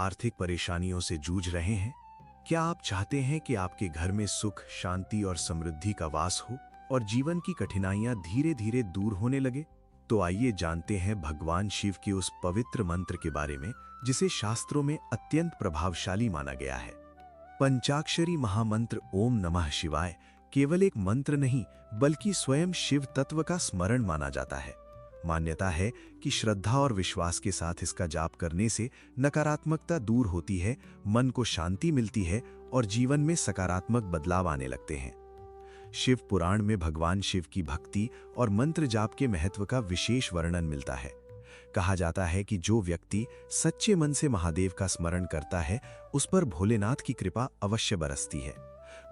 आर्थिक परेशानियों से जूझ रहे हैं? क्या आप चाहते हैं कि आपके घर में सुख, शांति और समृद्धि का वास हो और जीवन की कठिनाइयां धीरे धीरे दूर होने लगे? तो आइए जानते हैं भगवान शिव के उस पवित्र मंत्र के बारे में जिसे शास्त्रों में अत्यंत प्रभावशाली माना गया है। पंचाक्षरी महामंत्र ओम नमः शिवाय केवल एक मंत्र नहीं बल्कि स्वयं शिव तत्व का स्मरण माना जाता है। मान्यता है कि श्रद्धा और विश्वास के साथ इसका जाप करने से नकारात्मकता दूर होती है, मन को शांति मिलती है और जीवन में सकारात्मक बदलाव आने लगते हैं। शिव पुराण में भगवान शिव की भक्ति और मंत्र जाप के महत्व का विशेष वर्णन मिलता है। कहा जाता है कि जो व्यक्ति सच्चे मन से महादेव का स्मरण करता है उस पर भोलेनाथ की कृपा अवश्य बरसती है।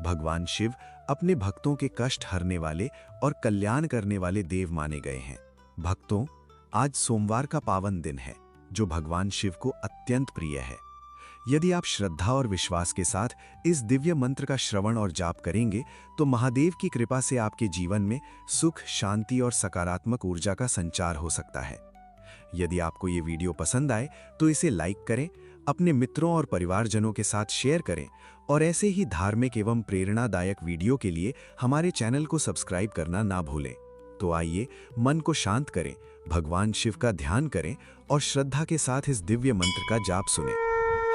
भगवान शिव अपने भक्तों के कष्ट हरने वाले और कल्याण करने वाले देव माने गए हैं। भक्तों, आज सोमवार का पावन दिन है जो भगवान शिव को अत्यंत प्रिय है। यदि आप श्रद्धा और विश्वास के साथ इस दिव्य मंत्र का श्रवण और जाप करेंगे तो महादेव की कृपा से आपके जीवन में सुख, शांति और सकारात्मक ऊर्जा का संचार हो सकता है। यदि आपको ये वीडियो पसंद आए तो इसे लाइक करें, अपने मित्रों और परिवारजनों के साथ शेयर करें और ऐसे ही धार्मिक एवं प्रेरणादायक वीडियो के लिए हमारे चैनल को सब्सक्राइब करना ना भूलें। तो आइए मन को शांत करें, भगवान शिव का ध्यान करें और श्रद्धा के साथ इस दिव्य मंत्र का जाप सुनें।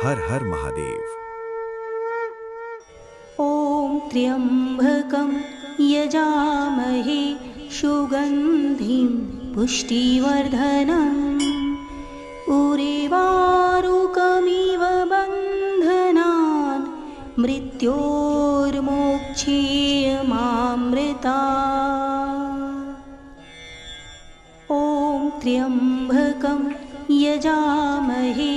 हर हर महादेव। ओम त्र्यंबकं यजामहे सुगंधिं पुष्टिवर्धनम् उर्वारुकमिव बन्धनान् मृत्योर्मोक्षेयमामृतात्। ओम त्र्यंबकं यजामहे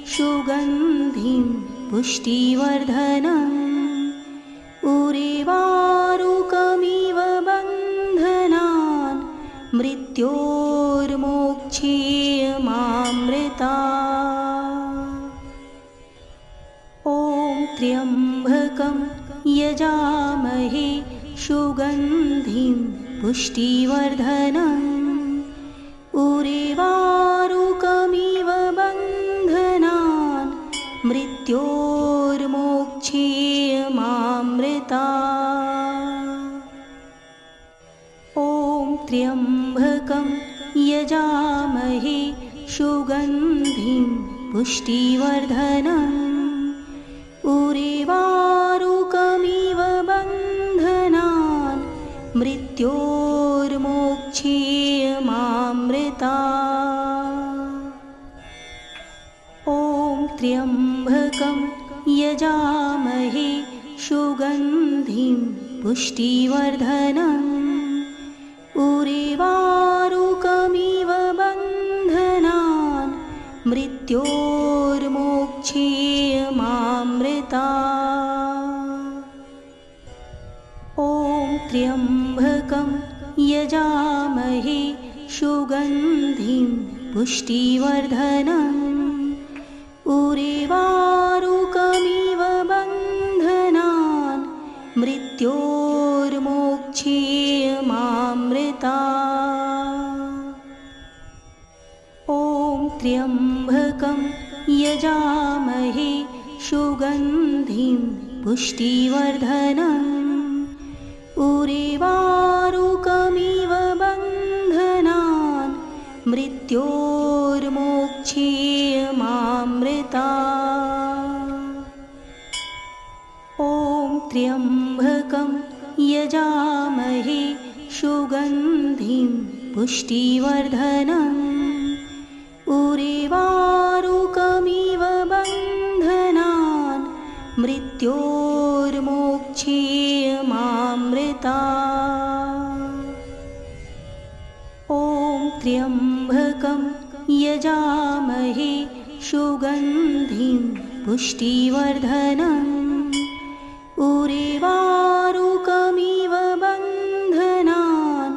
सुगंधिं पुष्टिवर्धनम् उर्वारुकमिव बन्धनान् मृत्योर्मोक्षेयमामृतात्। ओम त्र्यंबकं यजामहे सुगंधिं पुष्टिवर्धनम् उर्वारुकमिव बन्धनान् मृत्योर्मोक्षेयमामृतात्। ओम त्र्यंबकं यजामहे सुगंधिं पुष्टिवर्धनम् उर्वारुकमिव बन्धनान् मृत्योर्मोक्षेयमामृतात्। ओम त्र्यंबकं यजामहे सुगंधिं पुष्टिवर्धनम् उर्वारुकमिव बन्धनान् मृत्योर्मोक्षेयमामृतात्। ओम त्र्यंबकं यजामहे सुगंधिं पुष्टिवर्धनम् उर्वारुकमिव बन्धनान् मृत्योर्मोक्षेयमामृतात्। ओम त्र्यंबकं यजामहे सुगंधिं पुष्टिवर्धनम् उर्वारुकमिव बन्धनान् मृत्योर्मोक्षेयमामृतात्। ओम त्र्यंबकं यजामहे सुगंधिं पुष्टिवर्धनम् उर्वारुकमिव बन्धनान् मृत्योर्मोक्षेयमामृतात्। ओम त्र्यंबकं यजामहे सुगंधिं पुष्टिवर्धनम् उर्वारुकमिव बन्धनान्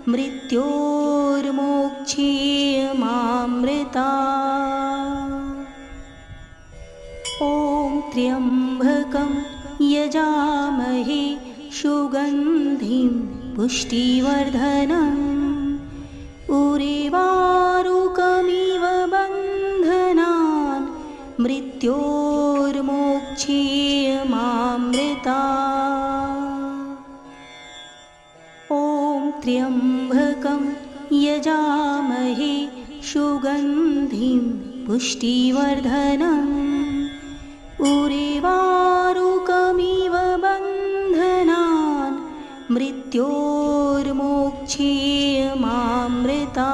मृत्योर्मोक्षेयमामृतात्। ओम त्र्यंबकं यजामहे सुगंधिं पुष्टिवर्धनम् उर्वारुकमिव बन्धनान् मृत्योर्मोक्षेयमामृता। ॐ त्र्यम्बकं यजामहे सुगन्धिं पुष्टिवर्धनम् उर्वारुकमिव बन्धनान् मृत्योर्मोक्षेयमामृता।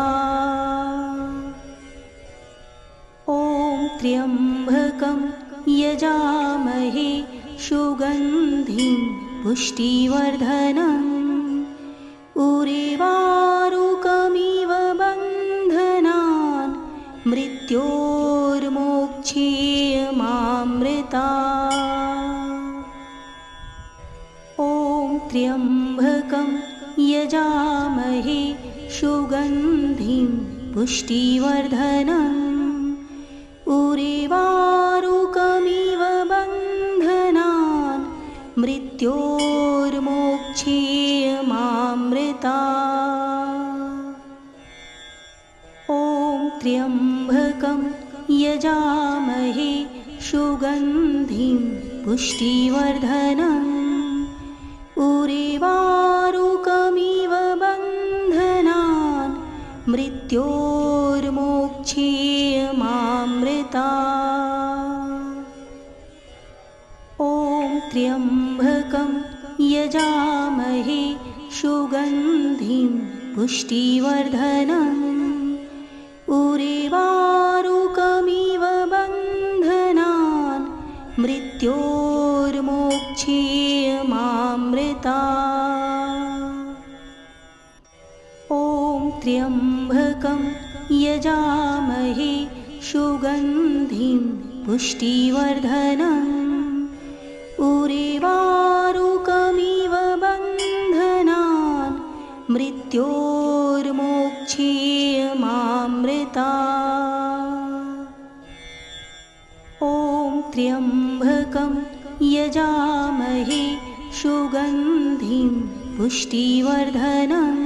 ॐ त्र्यम्बकं यजामहे सुगन्धिं पुष्टिवर्धनम् उर्वारुकमिव बन्धनान् मृत्योर्मोक्षेयमामृता। ॐ त्र्यम्बकं यजामहे सुगन्धिं पुष्टिवर्धनम् उर्वारुकमिव बन्धनान् मृत्योर्मोक्षेयमामृता। ॐ त्र्यम्बकं यजामहे सुगन्धिं पुष्टिवर्धनम् उर्वारुकमिव बन्धनान् मृत्योर्मोक्षेयमामृता। ॐ त्र्यम्बकं यजामहे सुगन्धिं पुष्टिवर्धनम् उर्वारुकमिव बन्धनान् मृत्योर्मोक्षेयमामृता। ॐ त्र्यम्बकं यजामहे सुगन्धिं पुष्टिवर्धनम् उर्वारुकमिव बन्धनान् मृत्योर्मोक्षेयमामृता। ॐ त्र्यम्बकं यजामहे सुगन्धिं पुष्टिवर्धनम्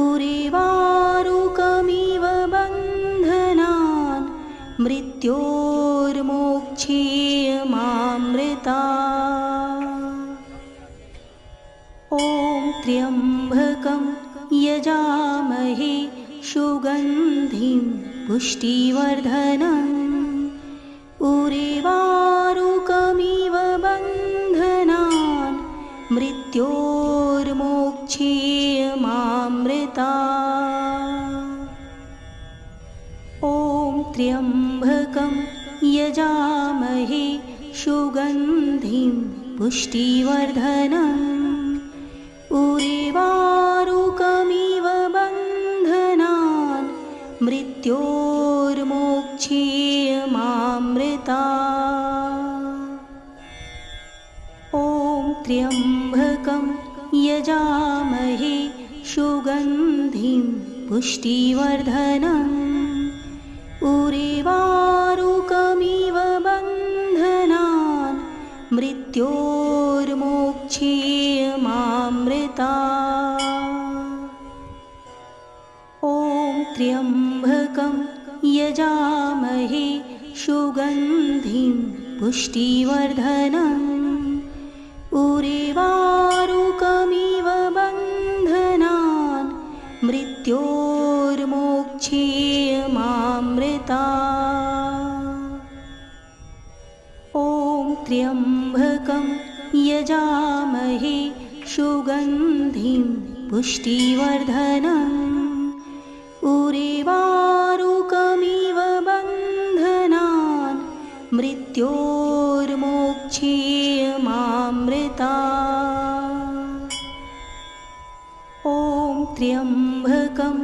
उर्वारुकमिव बन्धनान् मृत्योर्मोक्षेयमामृता। ॐ त्र्यम्बकं यजामहे सुगन्धिं पुष्टिवर्धनम् उर्वारुकमिव बन्धनान् मृत्योर्मोक्षेयमामृता। ॐ त्र्यम्बकं यजामहे सुगन्धिं पुष्टिवर्धनम् उर्वारुकमिव बन्धनान् मृत्योर्मोक्षेयमामृता। ॐ त्र्यम्बकं यजामहे सुगन्धिं पुष्टिवर्धनम् उर्वारुकमिव बन्धनान् मृत्योर्मोक्षेयमामृता। ॐ त्र्यम्बकं यजामहे सुगन्धिं पुष्टिवर्धनम् उर्वारुकमिव बन्धनान् मृत्योर्मोक्षेयमामृता। ॐ त्र्यम्बकं यजामहे सुगन्धिं पुष्टिवर्धनम् उर्वारुकमिव बन्धनान् मृत्योर्मोक्षेयमामृता। ॐ त्र्यम्बकं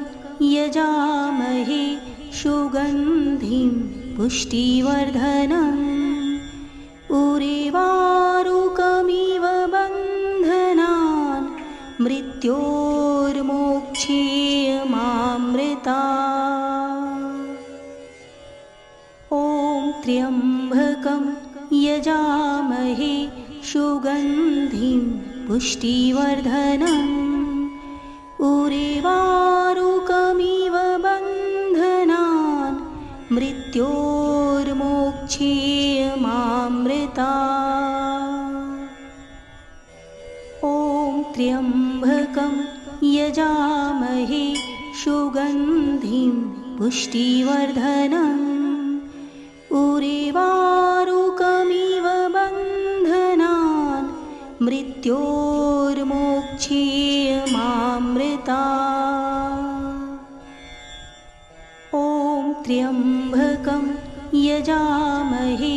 यजामहे सुगन्धिं पुष्टिवर्धनम् उर्वारुकमिव बन्धनान् मृत्योर्मोक्षेयमामृता। ॐ त्र्यम्बकं यजामहे सुगन्धिं पुष्टिवर्धनम् उर्वारुकमिव बन्धनान् मृत्योर्मोक्षेयमामृता। ॐ त्र्यम्बकं यजामहे सुगन्धिं पुष्टिवर्धनम् उर्वारुकमिव बन्धनान् मृत्योर्मोक्षेयमामृतात्। ॐ त्र्यम्बकं यजामहे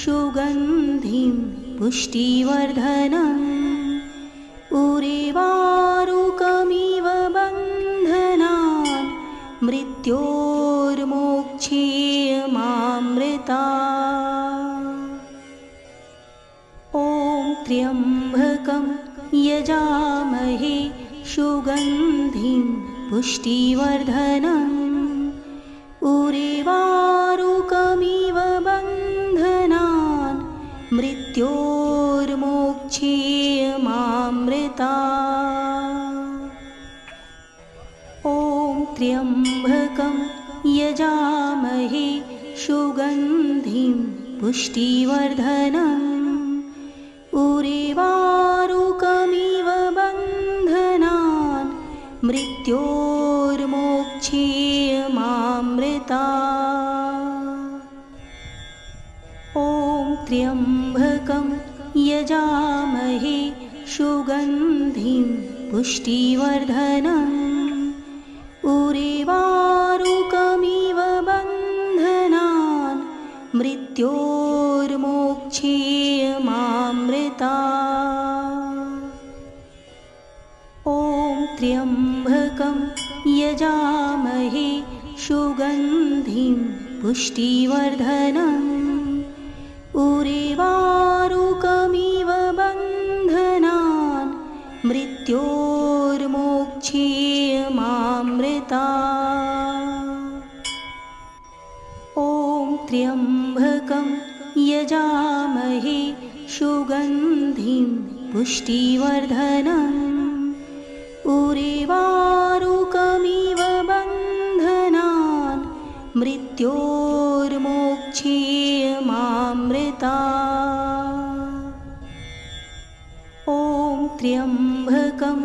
सुगन्धिं पुष्टिवर्धनम् उर्वारुकमिव बन्धनान् मृत्योर्मोक्षेयमामृतात्। ॐ त्र्यम्बकं यजामहे सुगन्धिं पुष्टिवर्धनम् उर्वारुकमिव बन्धनान् मृत्योर्मोक्षेयमामृतात्। ॐ त्र्यम्बकं यजामहे सुगन्धिं पुष्टिवर्धनम् उर्वारुकमिव बन्धनान् मृत्योर्मोक्षेयमामृतात्। ॐ त्र्यम्बकं यजामहे सुगन्धिं पुष्टिवर्धनम् उर्वारुकमिव बन्धनान् मृत्योर्मोक्षेयमामृतात्। ॐ त्र्यम्बकं यजामहे सुगन्धिं पुष्टिवर्धनम् उर्वारुकमिव बन्धनान् मृत्योर्मोक्षेयमामृतात्। ॐ त्र्यम्बकं यजामहे सुगन्धिं पुष्टिवर्धनम् उर्वारुकमिव बन्धनान् मृत्योर्मोक्षेयमामृतात्। ॐ त्र्यम्बकं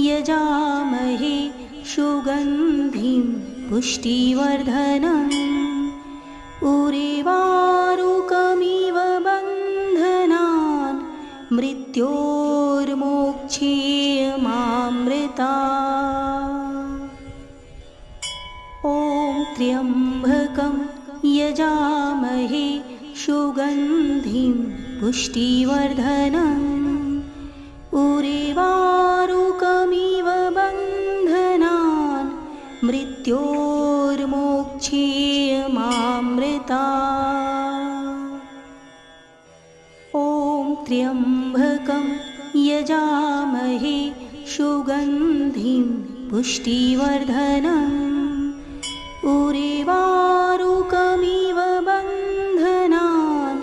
यजामहे सुगन्धिं पुष्टिवर्धनम् उर्वारुकमिव बन्धनान् मृत्योर्मोक्षेयमामृतात्। ॐ त्र्यम्बकं यजामहे सुगन्धिं पुष्टिवर्धनम् उर्वारुकमिव बन्धनान् मृत्योर्मोक्षेयमामृतात्। ॐ त्र्यम्बकं यजामहे सुगन्धिं पुष्टिवर्धनम् उर्वारुकमिव बन्धनान्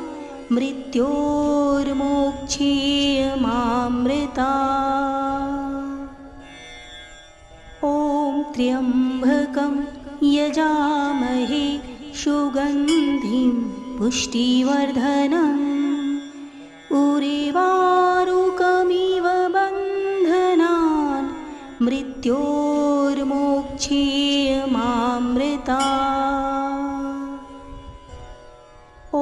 मृत्योर्मोक्षेयमामृतात्। ॐ त्र्यम्बकं यजामहे सुगन्धिं पुष्टिवर्धनम् उर्वारुकमिव बन्धनान् मृत्योर्मोक्षेयमामृतात्। ॐ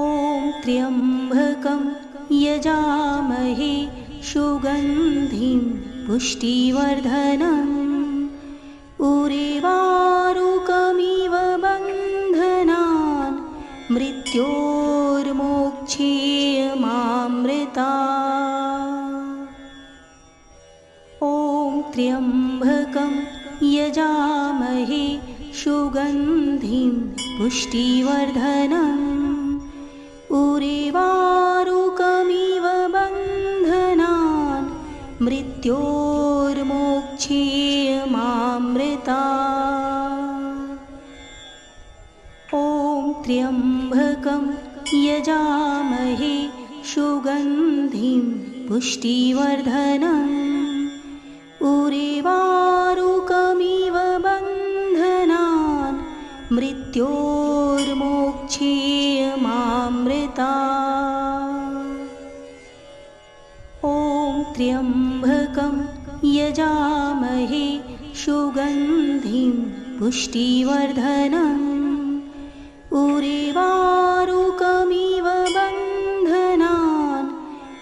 त्र्यम्बकं यजामहे सुगन्धिं पुष्टिवर्धनम् उर्वारुकमिव बन्धनान् मृत्योर्मोक्षेयमामृतात्। ॐ त्र्यम्बकं यजामहे सुगन्धिं पुष्टिवर्धनम् उर्वारुकमिव बन्धनान् मृत्योर्मोक्षेयमामृतात्। ॐ त्र्यम्बकं यजामहे सुगन्धिं पुष्टिवर्धनम् उर्वारुकमिव बन्धनान् मृत्योर्मोक्षेयमामृतात्। यजामहे सुगन्धिं पुष्टिवर्धनम् उर्वारुकमिव बन्धनान्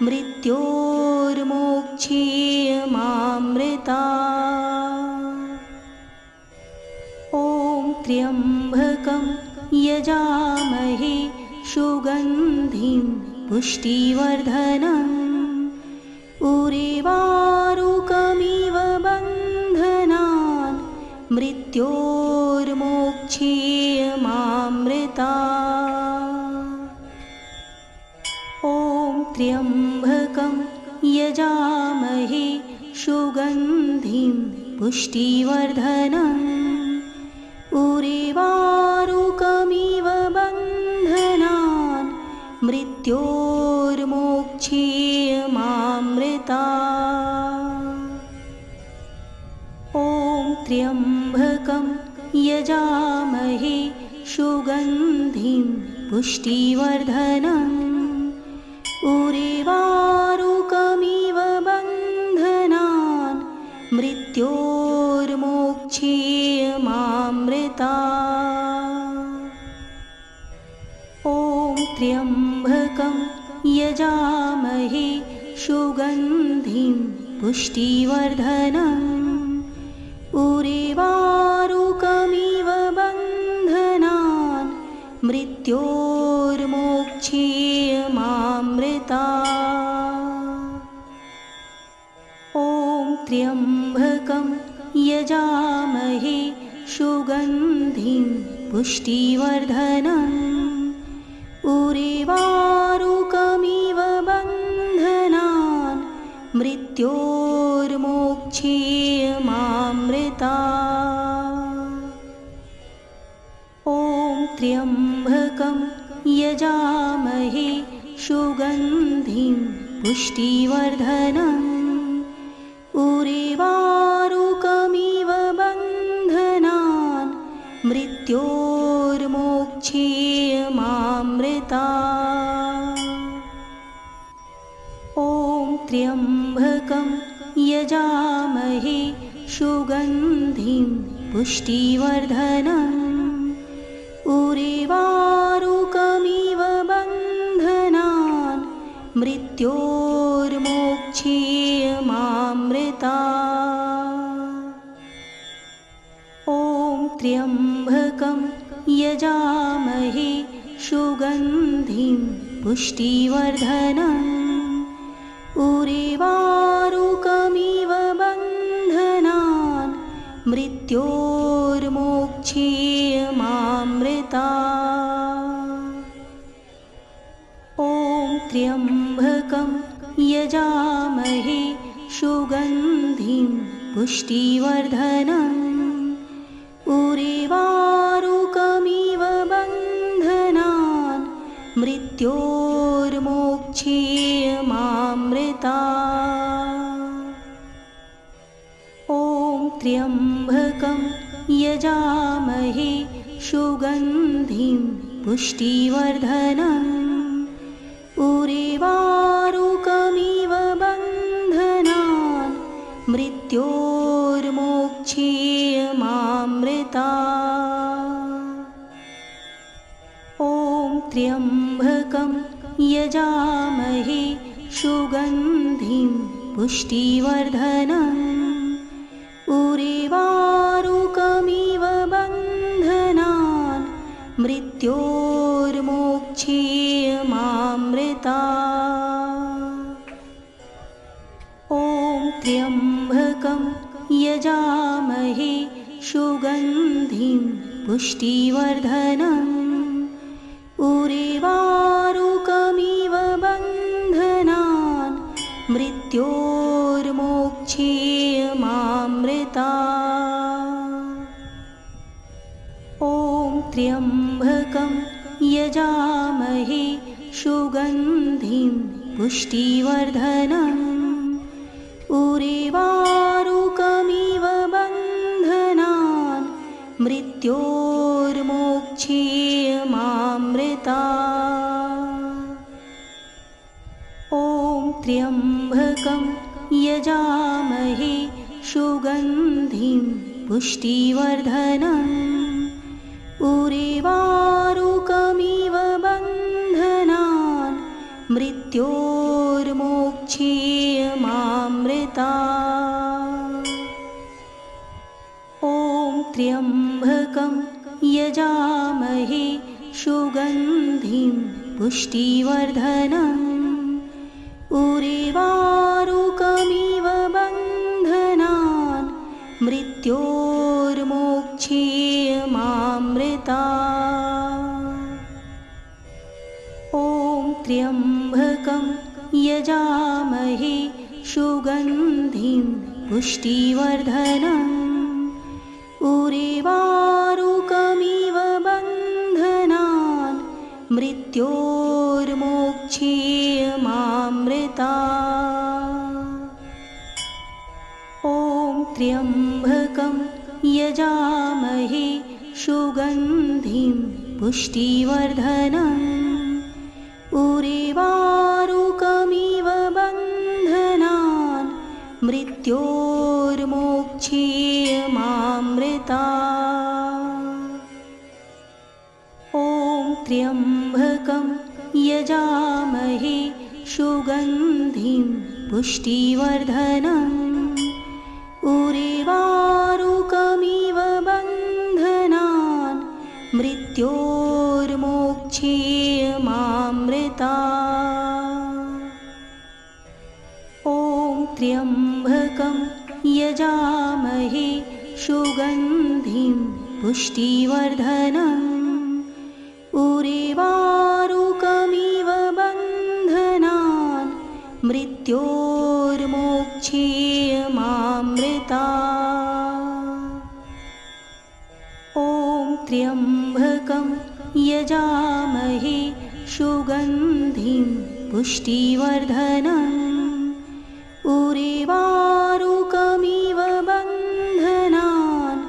मृत्योर्मोक्षेयमामृतात्। ॐ त्र्यम्बकं यजामहे सुगन्धिं पुष्टिवर्धनम् उर्वारुकमिव बन्धनान् मृत्योर्मोक्षेयमामृतात्। ॐ त्र्यम्बकं यजामहे सुगन्धिं पुष्टिवर्धनम् उर्वारुकमिव बन्धनान् मृत्योर्मोक्षेयमामृतात्। ॐ त्र्यम्बकं यजामहे सुगन्धिं पुष्टिवर्धनम् उर्वारुकमिव बन्धनान् मृत्योर्मोक्षेयमामृतात्। ॐ त्र्यम्बकं यजामहे सुगन्धिं पुष्टिवर्धनम् उर्वारुकमिव बन्धनान् मृत्योर्मोक्षेयमामृतात्। ॐ त्र्यम्बकं यजामहे सुगन्धिं पुष्टिवर्धनम् उर्वारुकमिव बन्धनान् मृत्योर्मोक्षेयमामृतात्। ॐ त्र्यम्बकं यजामहे सुगन्धिं पुष्टिवर्धनम् उर्वारुकमिव बन्धनान् मृत्योर्मोक्षेयमामृतात्। ॐ त्र्यम्बकं यजामहे सुगन्धिं पुष्टिवर्धनम् उर्वारुकमिव बन्धनान् मृत्योर्मोक्षेयमामृतात्। ॐ त्र्यम्बकं यजामहे सुगन्धिं पुष्टिवर्धनम् उर्वारुकमिव बन्धनान् मृत्योर्मोक्षेयमामृतात्। ॐ त्र्यम्बकं यजामहे सुगन्धिं पुष्टिवर्धनम् उर्वारुकमिव बन्धनान् मृत्योर्मोक्षेयमामृतात्। ॐ त्र्यम्बकं यजामहे सुगन्धिं पुष्टिवर्धनम् उर्वारुकमिव बन्धनान् मृत्योर्मोक्षेयमामृतात्। ॐ त्र्यम्बकं यजामहे सुगन्धिं पुष्टिवर्धनम् उर्वारुकमिव बन्धनान् मृत्योर्मोक्षेयमामृतात्। ॐ त्र्यम्बकं यजामहे सुगन्धिं पुष्टिवर्धनम् उर्वारुकमिव बन्धनान् मृत्योर्मोक्षेयमामृतात्। ॐ त्र्यम्बकं यजामहे सुगन्धिं पुष्टिवर्धनम् उर्वारुकमिव बन्धनान् मृत्योर्मोक्षेयमामृतात्। ॐ त्र्यम्बकं यजामहे सुगन्धिं पुष्टिवर्धनम् उर्वारुकमिव बन्धनान् मृत्योर्मोक्षेयमामृतात्। ॐ त्र्यम्बकं यजामहे सुगन्धिं पुष्टिवर्धनम् उर्वारुकमिव बन्धनान् मृत्योर्मोक्षेयमामृतात्। ॐ त्र्यम्बकं यजामहे सुगन्धिं पुष्टिवर्धनम् उर्वारुकमिव बन्धनान् मृत्योर्मोक्षेयमामृतात्। ॐ त्र्यम्बकं यजामहे सुगन्धिं पुष्टिवर्धनम् उर्वारुकमिव बन्धनान् मृत्योर्मोक्षेयमामृतात्। ॐ त्र्यम्बकं यजामहे सुगन्धिं पुष्टिवर्धनम् उर्वारुकमिव बन्धनान् मृत्योर्मोक्षेयमामृतात्। ॐ त्र्यम्बकं यजामहे सुगन्धिं पुष्टिवर्धनम् उर्वारुकमिव बन्धनान् मृत्योर्मोक्षेयमामृतात्। ॐ त्र्यम्बकं यजामहे सुगन्धिं पुष्टिवर्धनम् उर्वारुकमिव बन्धनान्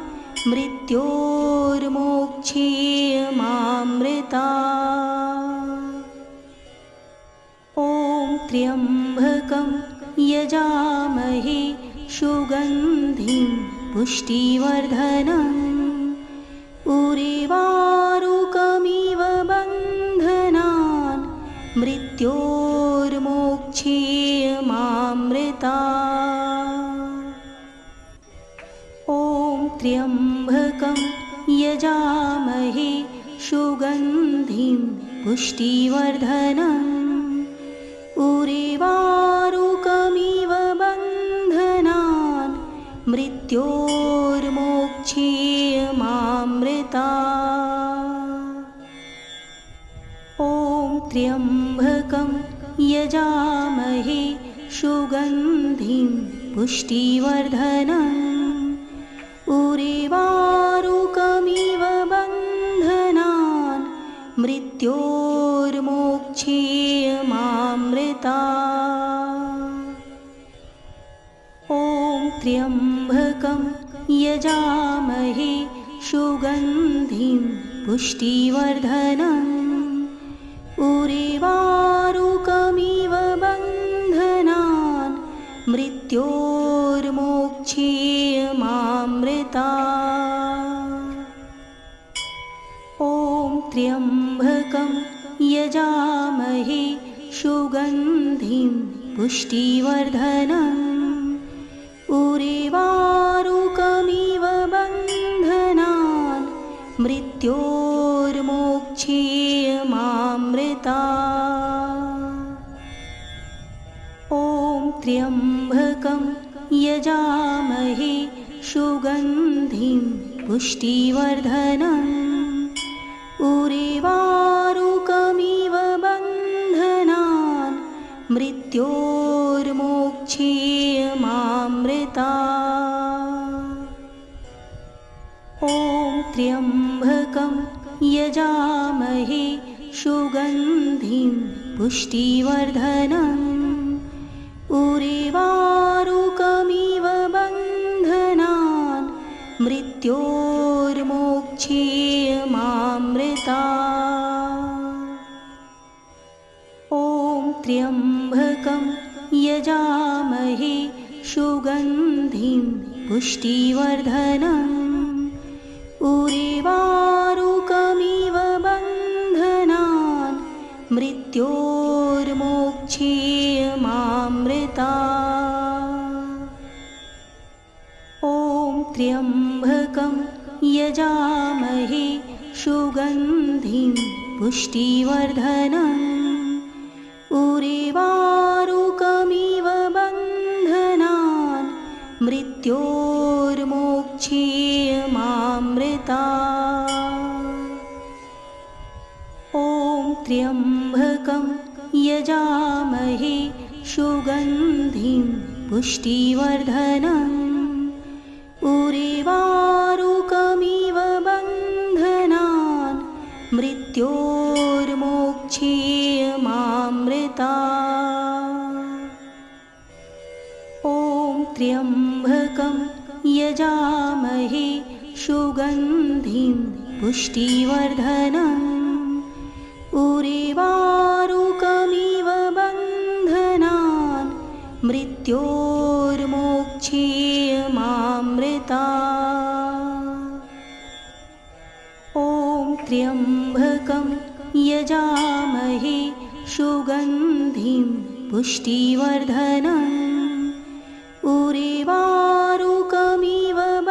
मृत्योर्मोक्षेयमामृतात्। ॐ त्र्यम्बकं यजामहे सुगन्धिं पुष्टिवर्धनम् उर्वारुकमिव बन्धनान् मृत्योर्मोक्षेयमामृतात्। ॐ त्र्यम्बकं यजामहे सुगन्धिं पुष्टिवर्धनम् उर्वारुकमिव बन्धनान् मृत्योर्मोक्षेयमामृतात्। ॐ त्र्यम्बकं यजामहे सुगन्धिं पुष्टिवर्धनम् उर्वारुकमिव बन्धनान् मृत्योर्मोक्षेयमामृतात्। ॐ त्र्यम्बकं यजामहे सुगन्धिं पुष्टिवर्धनम् उर्वारुकमिव बन्धनान् मृत्योर्मोक्षेयमामृतात्। ॐ त्र्यम्बकं यजामहे सुगन्धिं पुष्टिवर्धनम् उर्वारुकमिव बन्धनान् मृत्योर्मोक्षेयमामृतात्। ॐ त्र्यम्बकं यजामहे सुगन्धिं पुष्टिवर्धनम् उर्वारुकमिव बन्धनान् मृत्योर्मोक्षेयमामृतात्। ॐ त्र्यम्बकं यजामहे सुगन्धिं पुष्टिवर्धनम् उर्वारुकमिव बन्धनान् मृत्योर्मोक्षेयमामृतात्। ॐ त्र्यम्बकं यजामहे सुगन्धिं पुष्टिवर्धनम् उर्वारुकमिव बन्धनान् मृत्योर्मोक्षेयमामृता ॐ त्र्यम्बकं यजामहे सुगन्धिं पुष्टिवर्धनम् उर्वारुकमिव बन्धनान् मृत्योर्मोक्षेयमामृता ॐ त्र्यम्बकं यजामहे सुगन्धिं पुष्टिवर्धनम् उर्वारुकमिव बन्धनान् मृत्योर्मोक्षेयमामृता ॐ त्र्यम्बकं यजामहे सुगन्धिं पुष्टिवर्धनम् उर्वारुकमिव बन्धनान् मृत्योर्मोक्षेयमामृता ॐ त्र्यम्बकं यजामहे सुगन्धिं पुष्टिवर्धनम् उर्वारुकमिव